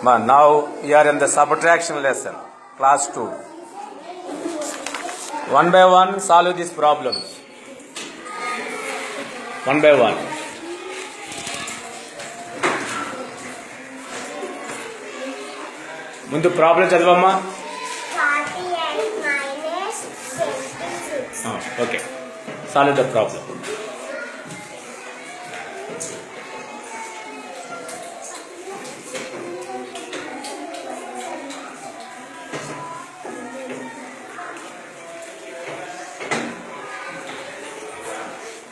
Now you are in the subtraction lesson, class 2. One by one, solve these problems. One by one. ముందు problem చదవమ్మా. 48 minus 26. Okay. Solve the problem.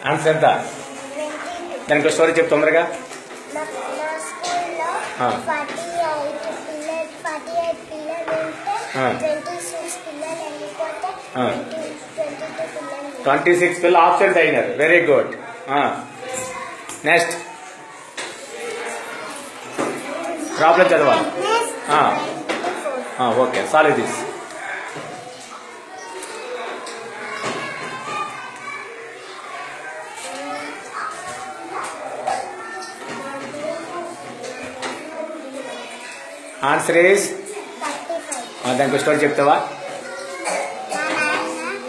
Answer ఎంత? 22. దానికి story చెప్పు తొందరగా. నా స్కూల్లో 48 పిల్లలు ఉంటే 26 పిల్లలు వెళ్ళిపోతే 22 పిల్లలు. 26 పిల్లలు ఆబ్సెంట్ అయినారు. Very good. నెక్స్ట్ ప్రాబ్లం చదవాలి. Okay, solve this. Answer is 35. దానికి స్టోరీ చెప్తావా?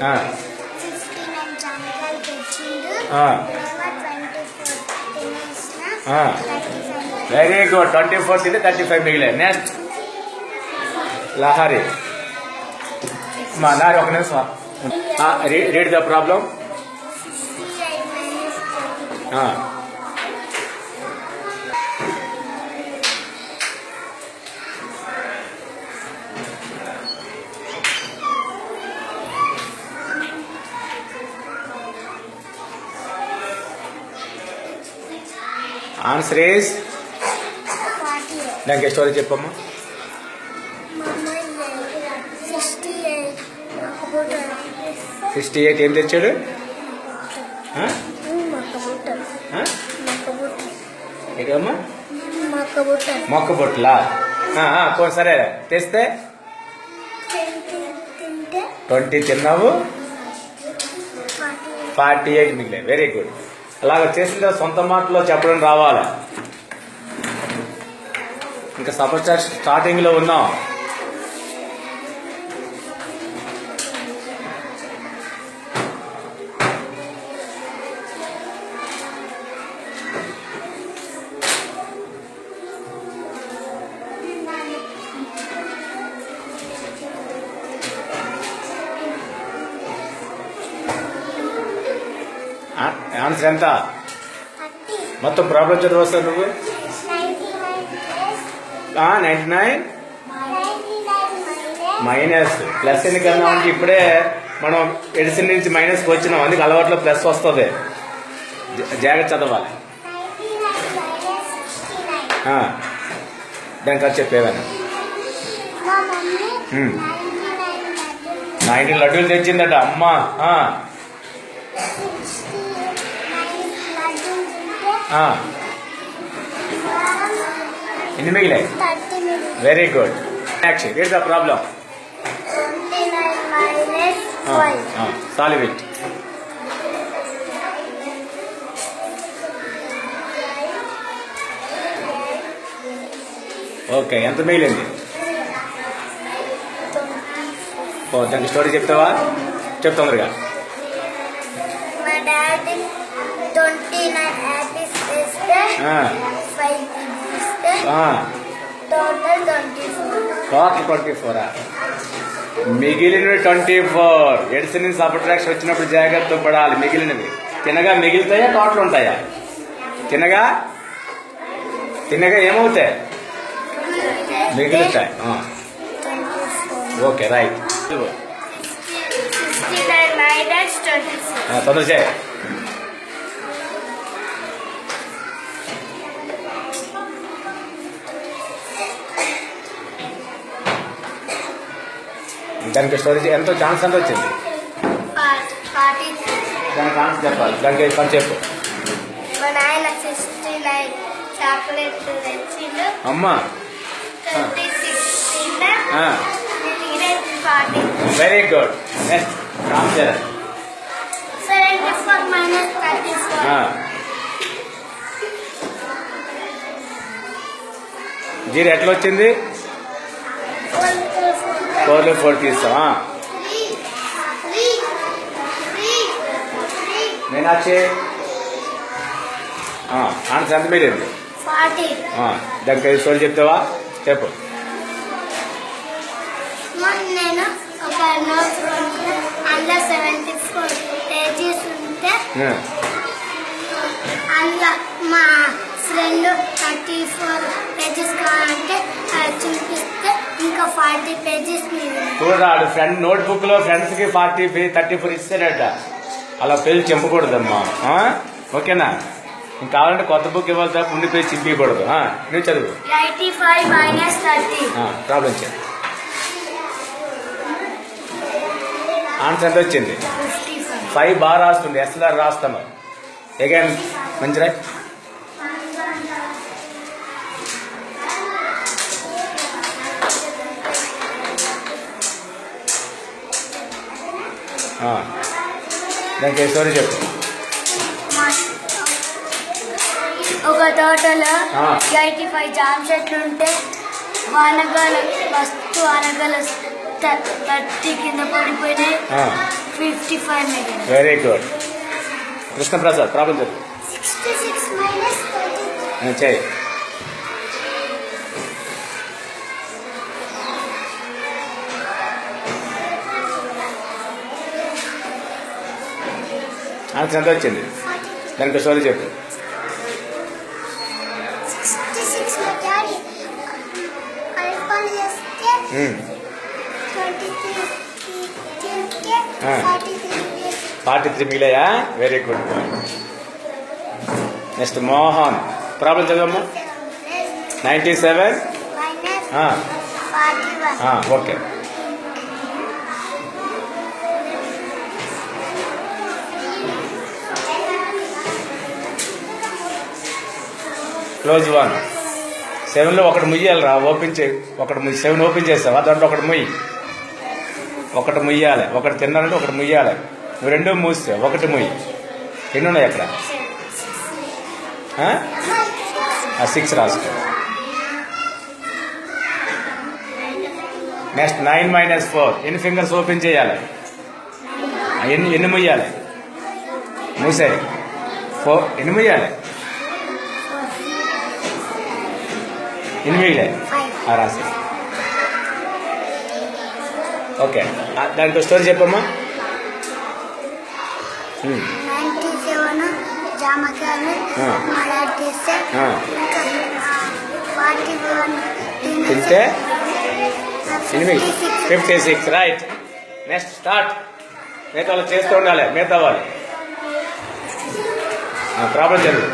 మా నాన్న 59 జామకాయలు తెచ్చిండు. 24 తినేసిన 35. Very good. 24 తింటే 35 మిగిలే. నెక్స్ట్ లహరి. మా లహరి ఒక నిమిషం read the problem. 68 minus 30. Answer is 48. దానికి స్టోరీ చెప్పమ్మా. మా అమ్మ 68 ఒక బూట 68 ఏం తెచ్చాడు? ఏమమ్మా? మొక్క బొట్లా. సరే తెస్తే 20 తిన్నావు, 48 మిగిలే. Very good. అలాగ చేసిన సొంత మాటలో చెప్పడం రావాలి. ఇంకా సబ్ట్రాక్షన్ స్టార్టింగ్ లో ఉన్నాం. ఆన్సర్ ఎంత? మొత్తం ప్రాబ్లం చదివస్తావు నువ్వు. 99 మైనస్ ప్లస్ ఎందుకన్నా అంటే ఇప్పుడే మనం ఎడిసిన్ నుంచి మైనస్కి వచ్చినాం, అందుకే అలవాట్లో ప్లస్ వస్తుంది. జాగ్రత్త చదవాలి. దానికి అది చెప్పేదాన్ని 90 లడ్డూలు తెచ్చిందట అమ్మా. ఎన్ని మిగిలాయి? Very good. Next read the problem. 29 minus 5. Solve it. Okay, ఎంత మిగిలింది? దానికి స్టోరీ చెప్తావా? చెప్తొందరగా. మా డాడీ 29 యాపిల్స్ వేస్తే 5 తీస్తే టోటల్ 24. మిగిలినవి 24. ఎడిసిన్ నుంచి సబ్ట్రాక్షన్ వచ్చినప్పుడు జాగ్రత్త పడాలి. మిగిలినవి తినగా మిగులుతాయా, టోటల్ ఉంటాయా? తినగా ఏమవుతాయి? మిగులుతాయి. Okay, right. 69 minus 26. తొందర చేయి. దానికి స్టోరీ ఎంతో ఛాన్స్ ఎంత వచ్చింది? 43. దానికి ఆన్సర్ చెప్పాలి. దానికి పని చెప్పు. మా నాయన 69 చాక్లెట్ తెచ్చిండు. అమ్మా 26 తిన్నా. 40. Very good. Next Ram Charan. 74 minus 34. Zero ఎట్లా వచ్చింది? 4లో 4 తీస్తావా? మీనాక్షి ఆన్సర్ ఎంత మీరేంది? 40. దానికి 5 స్టోరీ చెప్తావా? చెప్పు. నేను ఒక నోట్ అందులో 74 పేజెస్ ఉంటే అందులో మా ఫ్రెండ్ 34 పేజెస్ కావాలంటే చూపిస్తే ఇంకా 40 పేజెస్ చూడాడు ఫ్రెండ్ నోట్ బుక్ లో ఫ్రెండ్స్ కి 34 ఇస్తాడట. అలా పేరు చెంపకూడదమ్మా. ఓకేనా? ఇంకా కావాలంటే కొత్త బుక్ ఇవ్వాలి తప్ప ముందు పేరు చింపకూడదు. నువ్వు చదువు. 85 - 30. ప్రాబ్లం చెప్పు. ఆన్సర్ ఎంత వచ్చింది? 5 బాగా రాస్తుంది. ఎస్ఎల్ఆర్ రాస్తాము. అగైన్ మంచి రైట్. దానికి స్టోరీ చెప్పు. ఒక తోటలో 85 జామ చెట్లు ఉంటే వానగాల వస్తు అనగల 30 కింద పడిపోయినాయి. 55 మిగిలిన. Very good. కృష్ణప్రసాద్ ప్రాబ్లం చెప్పు. 66 - 30. చేయి. ఆన్సర్ ఎంత వచ్చింది? దానికి స్టోరీ చెప్పు. 66 లో డాడీ కల్పన చేస్తే 43 మిగిలాయా? Very good. Next Mohan problem చదవమ్మా. 97 -41. ఓకే. క్లోజ్ 1. 7లో ఒకటి ముయ్యాలి. ఓపెన్ చేయి. 7 ఓపెన్ చేస్తావా? దాంట్లో ఒకటి ముయ్యాలి. ఒకటి తిన్నారంటే ఒకటి ముయ్యాలి. నువ్వు 2 మూస్తావు, ఒకటి ముయ్యి. ఎన్ని ఉన్నాయి అక్కడ? 6 రాసుకో. నెక్స్ట్ 9 - 4. ఎన్ని ఫింగర్స్ ఓపెన్ చేయాలి? ఎన్ని ముయ్యాలి? మూసే 4. ఎన్ని ముయ్యాలి? 8 రాసి. ఓకే. దాంట్లో స్టోరీ చెప్పమ్మా. 97 జామకాయలు మలాడిస్తే 41 తింటే 56. రైట్. Next start. మిగతా వాళ్ళు చేస్తూ ఉండాలి. మిగతా వాళ్ళు ప్రాబ్లం చదువు.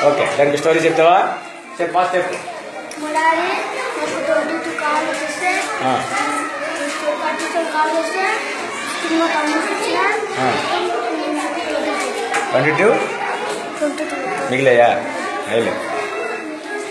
ఓకే. దానికి స్టోరీ చెప్తావా? చెప్పు. ఫాస్ట్ చెప్పు. కాల్ చేస్తే 22 మిగిలాయా?